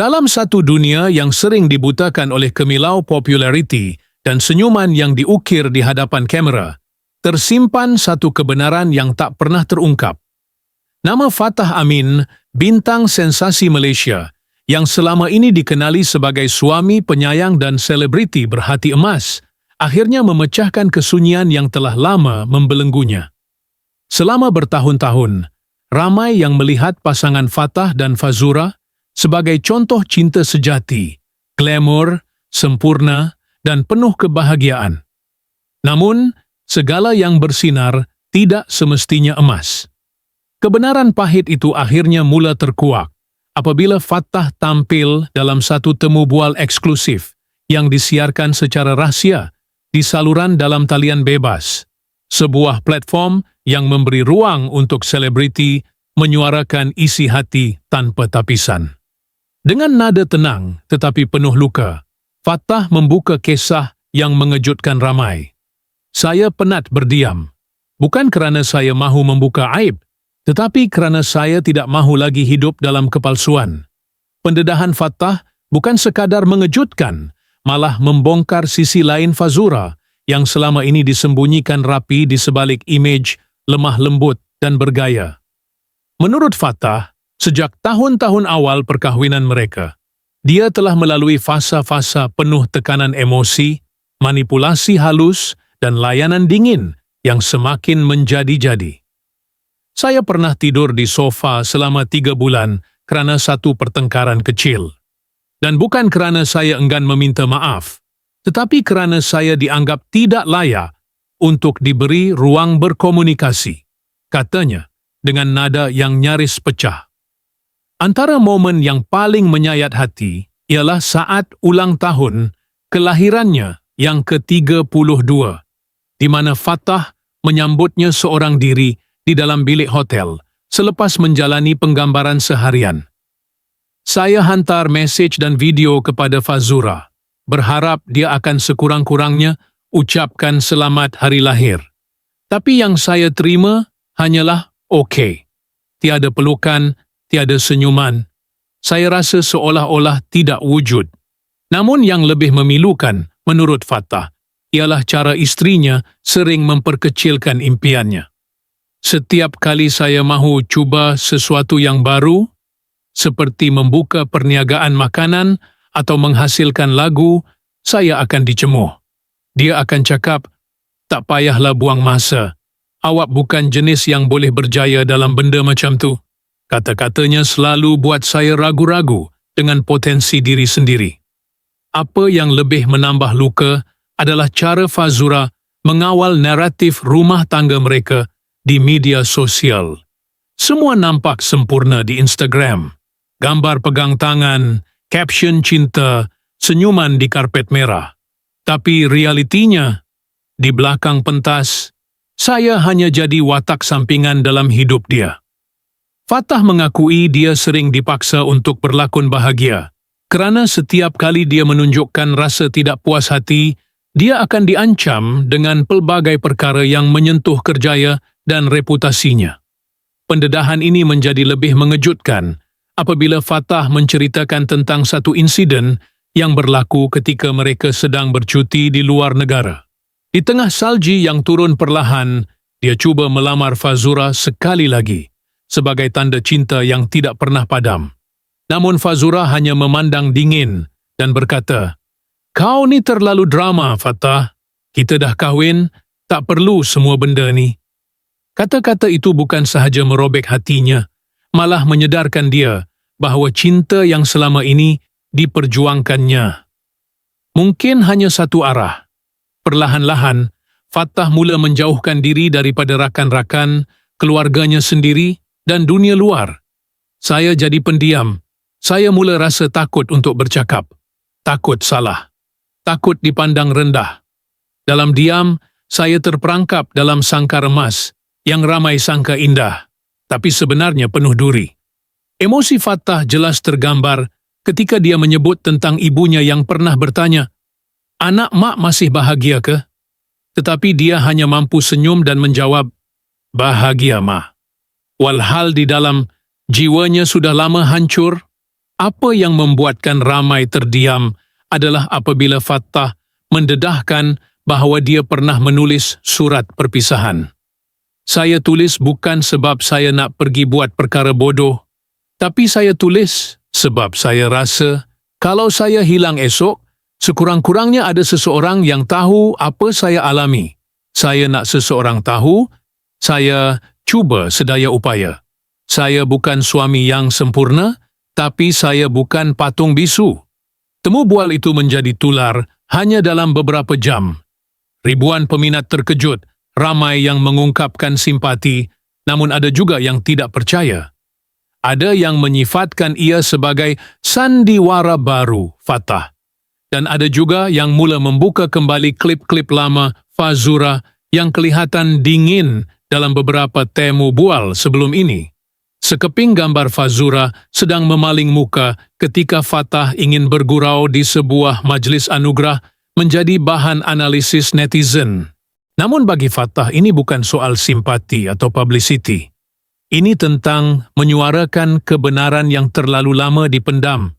Dalam satu dunia yang sering dibutakan oleh kemilau populariti dan senyuman yang diukir di hadapan kamera, tersimpan satu kebenaran yang tak pernah terungkap. Nama Fatah Amin, bintang sensasi Malaysia, yang selama ini dikenali sebagai suami penyayang dan selebriti berhati emas, akhirnya memecahkan kesunyian yang telah lama membelenggunya. Selama bertahun-tahun, ramai yang melihat pasangan Fatah dan Fazura sebagai contoh cinta sejati, glamour, sempurna, dan penuh kebahagiaan. Namun, segala yang bersinar tidak semestinya emas. Kebenaran pahit itu akhirnya mula terkuak apabila Fatah tampil dalam satu temu bual eksklusif yang disiarkan secara rahsia di saluran dalam talian bebas, sebuah platform yang memberi ruang untuk selebriti menyuarakan isi hati tanpa tapisan. Dengan nada tenang tetapi penuh luka, Fatah membuka kisah yang mengejutkan ramai. Saya penat berdiam, bukan kerana saya mahu membuka aib, tetapi kerana saya tidak mahu lagi hidup dalam kepalsuan. Pendedahan Fatah bukan sekadar mengejutkan, malah membongkar sisi lain Fazura yang selama ini disembunyikan rapi di sebalik imej lemah lembut dan bergaya. Menurut Fatah, sejak tahun-tahun awal perkahwinan mereka, dia telah melalui fasa-fasa penuh tekanan emosi, manipulasi halus, dan layanan dingin yang semakin menjadi-jadi. Saya pernah tidur di sofa selama 3 bulan kerana satu pertengkaran kecil. Dan bukan kerana saya enggan meminta maaf, tetapi kerana saya dianggap tidak layak untuk diberi ruang berkomunikasi, katanya dengan nada yang nyaris pecah. Antara momen yang paling menyayat hati ialah saat ulang tahun kelahirannya yang ke-32, di mana Fatah menyambutnya seorang diri di dalam bilik hotel selepas menjalani penggambaran seharian. Saya hantar mesej dan video kepada Fazura, berharap dia akan sekurang-kurangnya ucapkan selamat hari lahir. Tapi yang saya terima hanyalah okey. Tiada pelukan, tiada senyuman. Saya rasa seolah-olah tidak wujud. Namun yang lebih memilukan, menurut Fatah, ialah cara isterinya sering memperkecilkan impiannya. Setiap kali saya mahu cuba sesuatu yang baru, seperti membuka perniagaan makanan atau menghasilkan lagu, saya akan dicemuh. Dia akan cakap, "Tak payahlah buang masa. Awak bukan jenis yang boleh berjaya dalam benda macam tu." Kata-katanya selalu buat saya ragu-ragu dengan potensi diri sendiri. Apa yang lebih menambah luka adalah cara Fazura mengawal naratif rumah tangga mereka di media sosial. Semua nampak sempurna di Instagram. Gambar pegang tangan, caption cinta, senyuman di karpet merah. Tapi realitinya, di belakang pentas, saya hanya jadi watak sampingan dalam hidup dia. Fatah mengakui dia sering dipaksa untuk berlakon bahagia, kerana setiap kali dia menunjukkan rasa tidak puas hati, dia akan diancam dengan pelbagai perkara yang menyentuh kerjaya dan reputasinya. Pendedahan ini menjadi lebih mengejutkan apabila Fatah menceritakan tentang satu insiden yang berlaku ketika mereka sedang bercuti di luar negara. Di tengah salji yang turun perlahan, dia cuba melamar Fazura sekali lagi, sebagai tanda cinta yang tidak pernah padam. Namun Fazura hanya memandang dingin dan berkata, "Kau ni terlalu drama, Fatah. Kita dah kahwin, tak perlu semua benda ni." Kata-kata itu bukan sahaja merobek hatinya, malah menyedarkan dia bahawa cinta yang selama ini diperjuangkannya mungkin hanya satu arah. Perlahan-lahan, Fatah mula menjauhkan diri daripada rakan-rakan, keluarganya sendiri, dan dunia luar. Saya jadi pendiam. Saya mula rasa takut untuk bercakap. Takut salah. Takut dipandang rendah. Dalam diam, saya terperangkap dalam sangkar emas yang ramai sangka indah, tapi sebenarnya penuh duri. Emosi Fatah jelas tergambar ketika dia menyebut tentang ibunya yang pernah bertanya, "Anak mak masih bahagia ke?" Tetapi dia hanya mampu senyum dan menjawab, "Bahagia, Ma." Walhal di dalam jiwanya sudah lama hancur, Apa yang membuatkan ramai terdiam adalah apabila Fattah mendedahkan bahawa dia pernah menulis surat perpisahan. Saya tulis bukan sebab saya nak pergi buat perkara bodoh, tapi saya tulis sebab saya rasa kalau saya hilang esok, sekurang-kurangnya ada seseorang yang tahu apa saya alami. Saya nak seseorang tahu, saya cuba sedaya upaya. Saya bukan suami yang sempurna, tapi saya bukan patung bisu. Temu bual itu menjadi tular hanya dalam beberapa jam. Ribuan peminat terkejut, ramai yang mengungkapkan simpati, namun ada juga yang tidak percaya. Ada yang menyifatkan ia sebagai sandiwara baru Fattah. Dan ada juga yang mula membuka kembali klip-klip lama Fazura yang kelihatan dingin dalam beberapa temu bual sebelum ini. Sekeping gambar Fazura sedang memaling muka ketika Fattah ingin bergurau di sebuah majlis anugerah menjadi bahan analisis netizen. Namun bagi Fattah ini bukan soal simpati atau publicity. Ini tentang menyuarakan kebenaran yang terlalu lama dipendam.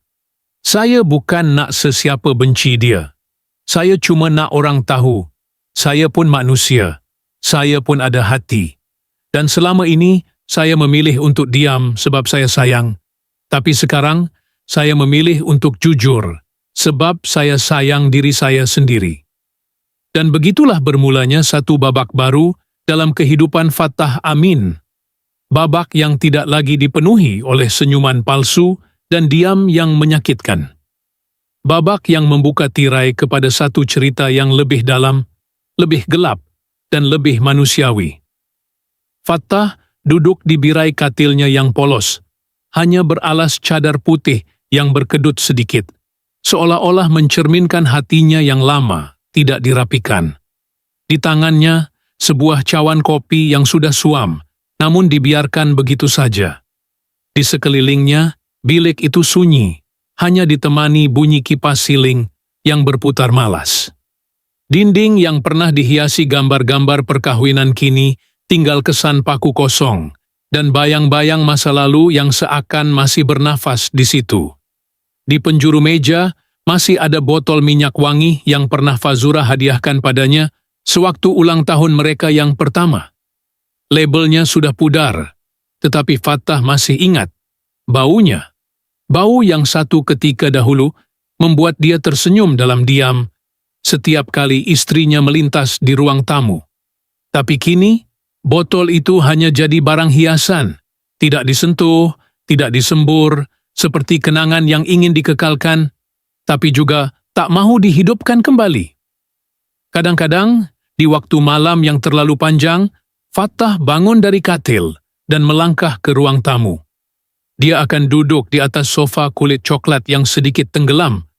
Saya bukan nak sesiapa benci dia. Saya cuma nak orang tahu. Saya pun manusia. Saya pun ada hati. Dan selama ini, saya memilih untuk diam sebab saya sayang. Tapi sekarang, saya memilih untuk jujur sebab saya sayang diri saya sendiri. Dan begitulah bermulanya satu babak baru dalam kehidupan Fattah Amin. Babak yang tidak lagi dipenuhi oleh senyuman palsu dan diam yang menyakitkan. Babak yang membuka tirai kepada satu cerita yang lebih dalam, lebih gelap, dan lebih manusiawi. Fattah duduk di birai katilnya yang polos, hanya beralas cadar putih yang berkedut sedikit, seolah-olah mencerminkan hatinya yang lama, tidak dirapikan. Di tangannya, sebuah cawan kopi yang sudah suam, namun dibiarkan begitu saja. Di sekelilingnya, bilik itu sunyi, hanya ditemani bunyi kipas siling yang berputar malas. Dinding yang pernah dihiasi gambar-gambar perkahwinan kini tinggal kesan paku kosong, dan bayang-bayang masa lalu yang seakan masih bernafas di situ. Di penjuru meja, masih ada botol minyak wangi yang pernah Fazura hadiahkan padanya sewaktu ulang tahun mereka yang pertama. Labelnya sudah pudar, tetapi Fattah masih ingat baunya. Bau yang satu ketika dahulu membuat dia tersenyum dalam diam setiap kali istrinya melintas di ruang tamu. Tapi kini, botol itu hanya jadi barang hiasan, tidak disentuh, tidak disembur, seperti kenangan yang ingin dikekalkan, tapi juga tak mahu dihidupkan kembali. Kadang-kadang, di waktu malam yang terlalu panjang, Fattah bangun dari katil dan melangkah ke ruang tamu. Dia akan duduk di atas sofa kulit coklat yang sedikit tenggelam,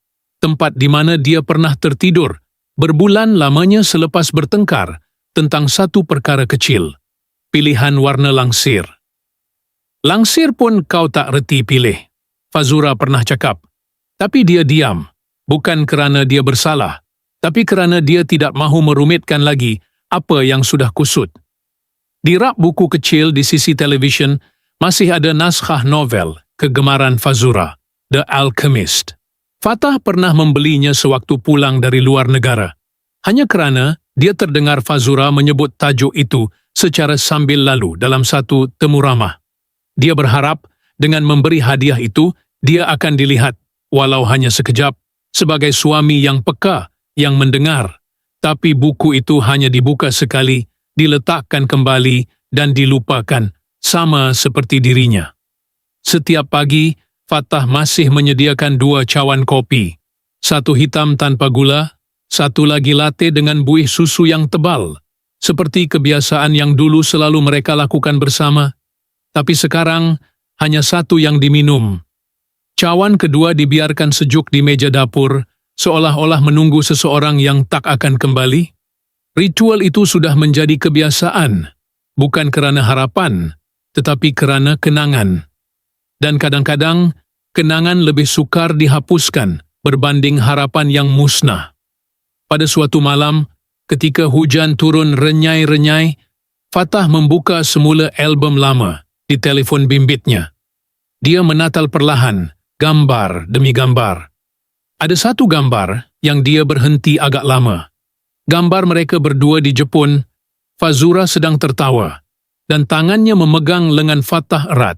tempat di mana dia pernah tertidur, berbulan lamanya selepas bertengkar tentang satu perkara kecil, pilihan warna langsir. Langsir pun kau tak reti pilih, Fazura pernah cakap. Tapi dia diam, bukan kerana dia bersalah, tapi kerana dia tidak mahu merumitkan lagi apa yang sudah kusut. Di rak buku kecil di sisi televisyen, masih ada naskah novel kegemaran Fazura, The Alchemist. Fattah pernah membelinya sewaktu pulang dari luar negara, hanya kerana dia terdengar Fazura menyebut tajuk itu secara sambil lalu dalam satu temu ramah. Dia berharap dengan memberi hadiah itu, dia akan dilihat, walau hanya sekejap, sebagai suami yang peka, yang mendengar. Tapi buku itu hanya dibuka sekali, diletakkan kembali, dan dilupakan, sama seperti dirinya. Setiap pagi, Fattah masih menyediakan 2 cawan kopi, satu hitam tanpa gula, satu lagi latte dengan buih susu yang tebal, seperti kebiasaan yang dulu selalu mereka lakukan bersama. Tapi sekarang, hanya satu yang diminum. Cawan kedua dibiarkan sejuk di meja dapur, seolah-olah menunggu seseorang yang tak akan kembali. Ritual itu sudah menjadi kebiasaan, bukan kerana harapan, tetapi kerana kenangan. Dan kadang-kadang, kenangan lebih sukar dihapuskan berbanding harapan yang musnah. Pada suatu malam, ketika hujan turun renyai-renyai, Fattah membuka semula album lama di telefon bimbitnya. Dia menatal perlahan, gambar demi gambar. Ada satu gambar yang dia berhenti agak lama. Gambar mereka berdua di Jepun, Fazura sedang tertawa, dan tangannya memegang lengan Fatah erat.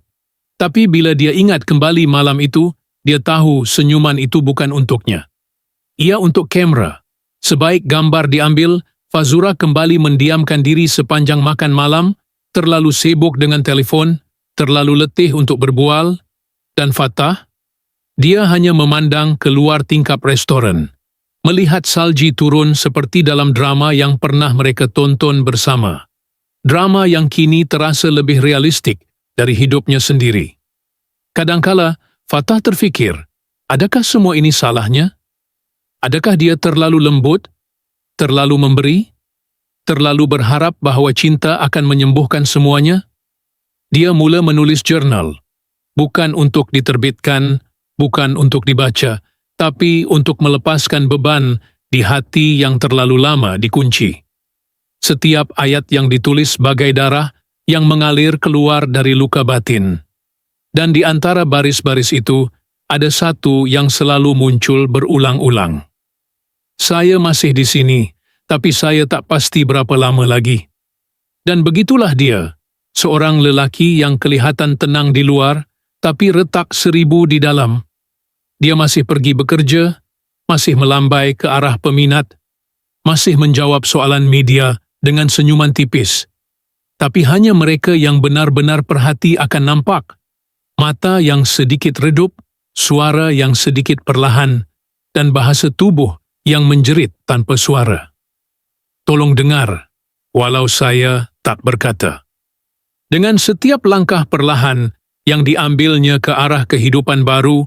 Tapi bila dia ingat kembali malam itu, dia tahu senyuman itu bukan untuknya. Ia untuk kamera. Sebaik gambar diambil, Fazura kembali mendiamkan diri sepanjang makan malam, terlalu sibuk dengan telefon, terlalu letih untuk berbual, dan Fatah, dia hanya memandang keluar tingkap restoran, melihat salji turun seperti dalam drama yang pernah mereka tonton bersama. Drama yang kini terasa lebih realistik dari hidupnya sendiri. Kadangkala, Fatah terfikir, adakah semua ini salahnya? Adakah dia terlalu lembut, terlalu memberi, terlalu berharap bahawa cinta akan menyembuhkan semuanya? Dia mula menulis jurnal, bukan untuk diterbitkan, bukan untuk dibaca, tapi untuk melepaskan beban di hati yang terlalu lama dikunci. Setiap ayat yang ditulis bagai darah yang mengalir keluar dari luka batin. Dan di antara baris-baris itu, ada satu yang selalu muncul berulang-ulang. Saya masih di sini, tapi saya tak pasti berapa lama lagi. Dan begitulah dia, seorang lelaki yang kelihatan tenang di luar, tapi retak 1000 di dalam. Dia masih pergi bekerja, masih melambai ke arah peminat, masih menjawab soalan media dengan senyuman tipis. Tapi hanya mereka yang benar-benar perhati akan nampak. Mata yang sedikit redup, suara yang sedikit perlahan, dan bahasa tubuh yang menjerit tanpa suara. Tolong dengar, walau saya tak berkata. Dengan setiap langkah perlahan yang diambilnya ke arah kehidupan baru,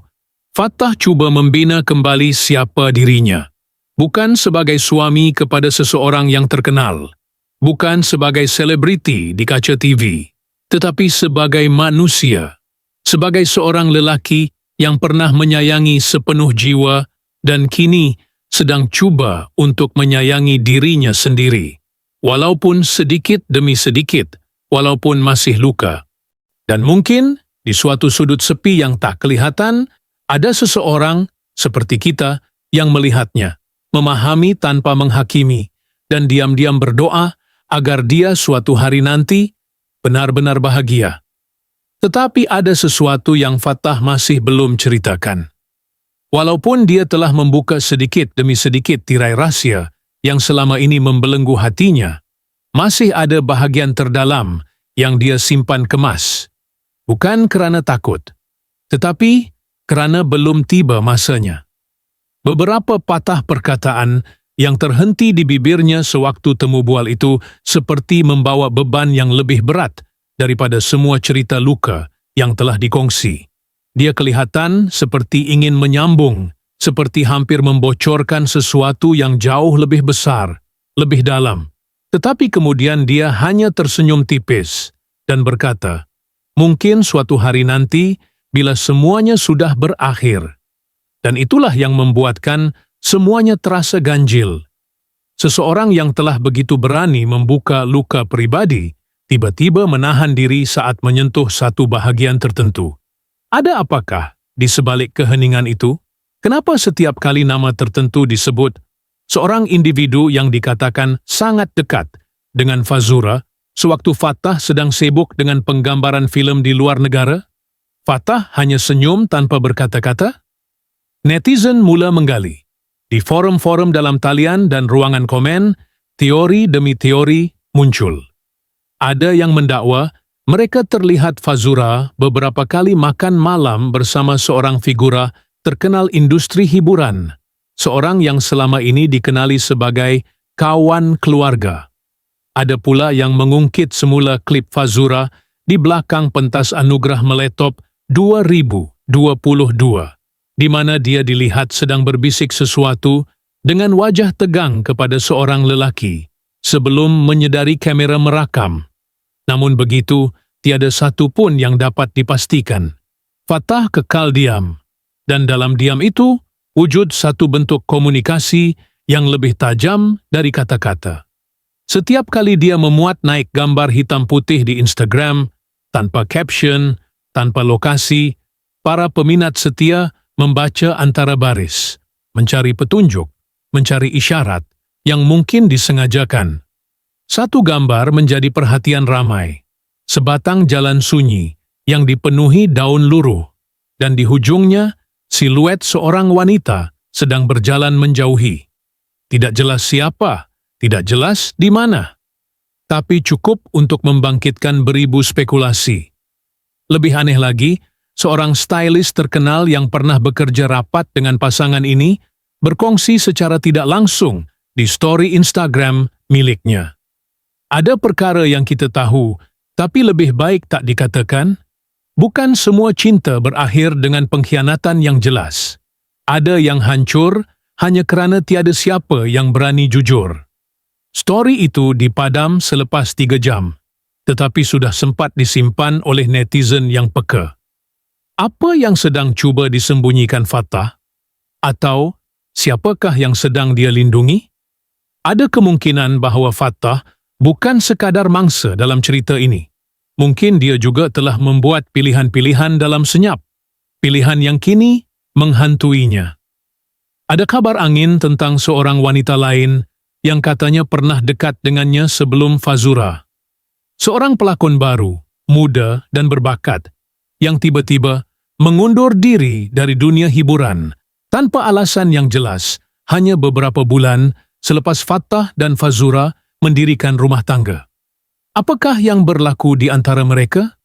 Fatah cuba membina kembali siapa dirinya. Bukan sebagai suami kepada seseorang yang terkenal, bukan sebagai selebriti di kaca TV, tetapi sebagai manusia, sebagai seorang lelaki yang pernah menyayangi sepenuh jiwa dan kini sedang cuba untuk menyayangi dirinya sendiri, walaupun sedikit demi sedikit, walaupun masih luka. Dan mungkin, di suatu sudut sepi yang tak kelihatan, ada seseorang seperti kita yang melihatnya, memahami tanpa menghakimi, dan diam-diam berdoa agar dia suatu hari nanti benar-benar bahagia. Tetapi ada sesuatu yang Fatah masih belum ceritakan. Walaupun dia telah membuka sedikit demi sedikit tirai rahsia yang selama ini membelenggu hatinya, masih ada bahagian terdalam yang dia simpan kemas. Bukan kerana takut, tetapi kerana belum tiba masanya. Beberapa patah perkataan yang terhenti di bibirnya sewaktu temu bual itu seperti membawa beban yang lebih berat daripada semua cerita luka yang telah dikongsi. Dia kelihatan seperti ingin menyambung, seperti hampir membocorkan sesuatu yang jauh lebih besar, lebih dalam. Tetapi kemudian dia hanya tersenyum tipis dan berkata, mungkin suatu hari nanti bila semuanya sudah berakhir. Dan itulah yang membuatkan semuanya terasa ganjil. Seseorang yang telah begitu berani membuka luka pribadi, tiba-tiba menahan diri saat menyentuh satu bahagian tertentu. Ada apakah di sebalik keheningan itu? Kenapa setiap kali nama tertentu disebut, seorang individu yang dikatakan sangat dekat dengan Fazura, sewaktu Fatah sedang sibuk dengan penggambaran filem di luar negara? Fatah hanya senyum tanpa berkata-kata? Netizen mula menggali. Di forum-forum dalam talian dan ruangan komen, teori demi teori muncul. Ada yang mendakwa mereka terlihat Fazura beberapa kali makan malam bersama seorang figura terkenal industri hiburan, seorang yang selama ini dikenali sebagai kawan keluarga. Ada pula yang mengungkit semula klip Fazura di belakang pentas anugerah Meletop 2022, di mana dia dilihat sedang berbisik sesuatu dengan wajah tegang kepada seorang lelaki sebelum menyedari kamera merakam. Namun begitu, tiada satu pun yang dapat dipastikan. Fatah kekal diam, dan dalam diam itu wujud satu bentuk komunikasi yang lebih tajam dari kata-kata. Setiap kali dia memuat naik gambar hitam putih di Instagram, tanpa caption, tanpa lokasi, Para peminat setia membaca antara baris, mencari petunjuk, mencari isyarat yang mungkin disengajakan. Satu gambar menjadi perhatian ramai. Sebatang jalan sunyi yang dipenuhi daun luruh, dan di hujungnya siluet seorang wanita sedang berjalan menjauhi. Tidak jelas siapa, tidak jelas di mana, tapi cukup untuk membangkitkan beribu spekulasi. Lebih aneh lagi, seorang stylist terkenal yang pernah bekerja rapat dengan pasangan ini berkongsi secara tidak langsung di story Instagram miliknya. Ada perkara yang kita tahu, tapi lebih baik tak dikatakan. Bukan semua cinta berakhir dengan pengkhianatan yang jelas. Ada yang hancur hanya kerana tiada siapa yang berani jujur. Story itu dipadam selepas 3 jam, tetapi sudah sempat disimpan oleh netizen yang peka. Apa yang sedang cuba disembunyikan Fatah? Atau siapakah yang sedang dia lindungi? Ada kemungkinan bahawa Fatah bukan sekadar mangsa dalam cerita ini. Mungkin dia juga telah membuat pilihan-pilihan dalam senyap, pilihan yang kini menghantuinya. Ada kabar angin tentang seorang wanita lain yang katanya pernah dekat dengannya sebelum Fazura. Seorang pelakon baru, muda dan berbakat, yang tiba-tiba mengundur diri dari dunia hiburan tanpa alasan yang jelas hanya beberapa bulan selepas Fatah dan Fazura mendirikan rumah tangga. Apakah yang berlaku di antara mereka?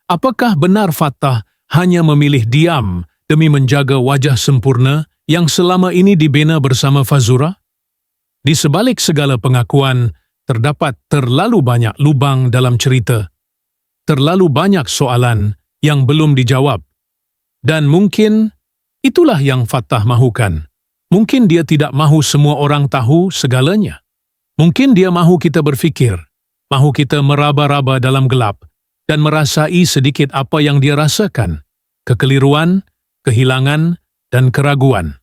Apakah benar Fatah hanya memilih diam demi menjaga wajah sempurna yang selama ini dibina bersama Fazura? Di sebalik segala pengakuan, terdapat terlalu banyak lubang dalam cerita. Terlalu banyak soalan yang belum dijawab. Dan mungkin itulah yang Fatah mahukan. Mungkin dia tidak mahu semua orang tahu segalanya. Mungkin dia mahu kita berfikir, mahu kita meraba-raba dalam gelap dan merasai sedikit apa yang dia rasakan, kekeliruan, kehilangan, dan keraguan.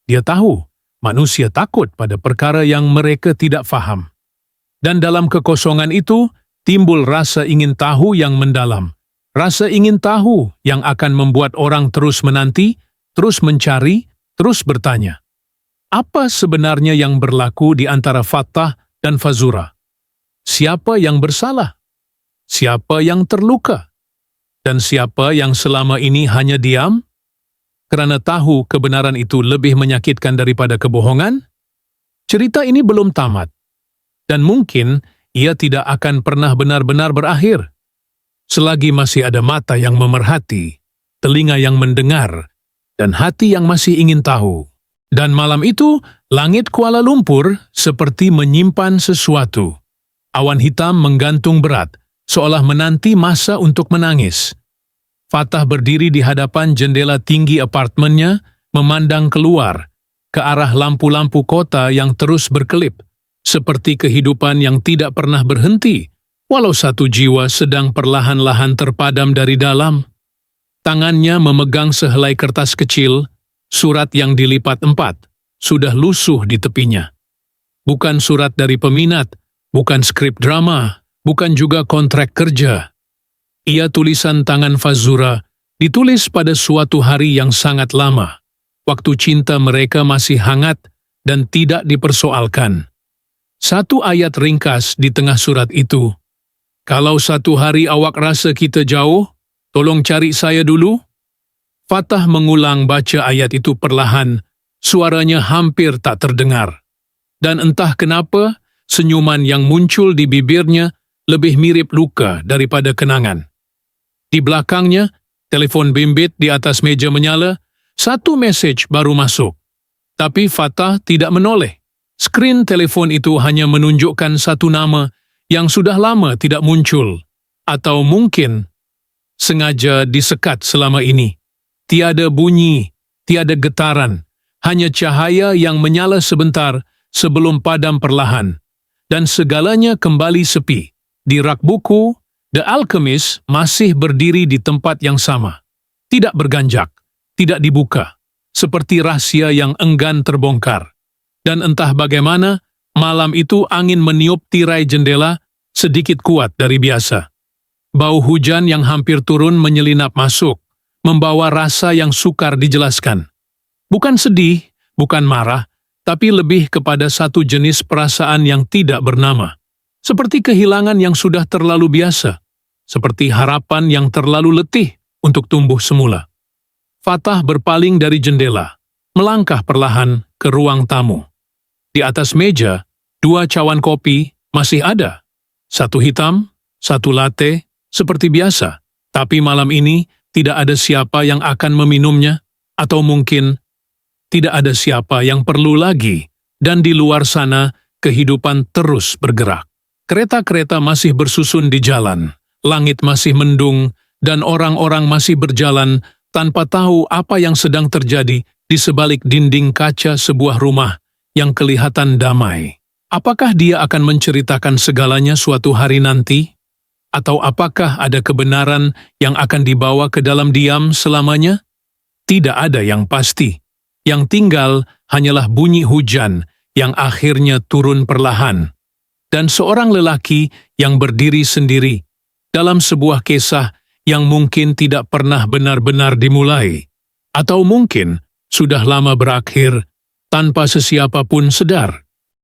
Dia tahu manusia takut pada perkara yang mereka tidak faham. Dan dalam kekosongan itu, timbul rasa ingin tahu yang mendalam. Rasa ingin tahu yang akan membuat orang terus menanti, terus mencari, terus bertanya. Apa sebenarnya yang berlaku di antara Fatah dan Fazura? Siapa yang bersalah? Siapa yang terluka? Dan siapa yang selama ini hanya diam? Kerana tahu kebenaran itu lebih menyakitkan daripada kebohongan? Cerita ini belum tamat. Dan mungkin ia tidak akan pernah benar-benar berakhir. Selagi masih ada mata yang memerhati, telinga yang mendengar, dan hati yang masih ingin tahu. Dan malam itu, langit Kuala Lumpur seperti menyimpan sesuatu. Awan hitam menggantung berat, seolah menanti masa untuk menangis. Fatah berdiri di hadapan jendela tinggi apartemennya, memandang keluar, ke arah lampu-lampu kota yang terus berkelip, seperti kehidupan yang tidak pernah berhenti, walau satu jiwa sedang perlahan-lahan terpadam dari dalam. Tangannya memegang sehelai kertas kecil, surat yang dilipat 4, sudah lusuh di tepinya. Bukan surat dari peminat, bukan skrip drama, bukan juga kontrak kerja. Ia tulisan tangan Fazura, ditulis pada suatu hari yang sangat lama, waktu cinta mereka masih hangat dan tidak dipersoalkan. Satu ayat ringkas di tengah surat itu. Kalau satu hari awak rasa kita jauh, tolong cari saya dulu. Fatah mengulang baca ayat itu perlahan, suaranya hampir tak terdengar. Dan entah kenapa, senyuman yang muncul di bibirnya lebih mirip luka daripada kenangan. Di belakangnya, telefon bimbit di atas meja menyala, satu mesej baru masuk. Tapi Fatah tidak menoleh. Skrin telefon itu hanya menunjukkan satu nama yang sudah lama tidak muncul. Atau mungkin sengaja disekat selama ini. Tiada bunyi, tiada getaran, hanya cahaya yang menyala sebentar sebelum padam perlahan. Dan segalanya kembali sepi. Di rak buku, The Alchemist masih berdiri di tempat yang sama. Tidak berganjak, tidak dibuka, seperti rahasia yang enggan terbongkar. Dan entah bagaimana, malam itu angin meniup tirai jendela sedikit kuat dari biasa. Bau hujan yang hampir turun menyelinap masuk, membawa rasa yang sukar dijelaskan. Bukan sedih, bukan marah, tapi lebih kepada satu jenis perasaan yang tidak bernama. Seperti kehilangan yang sudah terlalu biasa, seperti harapan yang terlalu letih untuk tumbuh semula. Fatah berpaling dari jendela, melangkah perlahan ke ruang tamu. Di atas meja, 2 cawan kopi masih ada. Satu hitam, satu latte, seperti biasa. Tapi malam ini tidak ada siapa yang akan meminumnya, atau mungkin tidak ada siapa yang perlu lagi, dan di luar sana kehidupan terus bergerak. Kereta-kereta masih bersusun di jalan, langit masih mendung, dan orang-orang masih berjalan tanpa tahu apa yang sedang terjadi di sebalik dinding kaca sebuah rumah yang kelihatan damai. Apakah dia akan menceritakan segalanya suatu hari nanti? Atau apakah ada kebenaran yang akan dibawa ke dalam diam selamanya? Tidak ada yang pasti. Yang tinggal hanyalah bunyi hujan yang akhirnya turun perlahan. Dan seorang lelaki yang berdiri sendiri dalam sebuah kisah yang mungkin tidak pernah benar-benar dimulai. Atau mungkin sudah lama berakhir tanpa sesiapa pun sadar.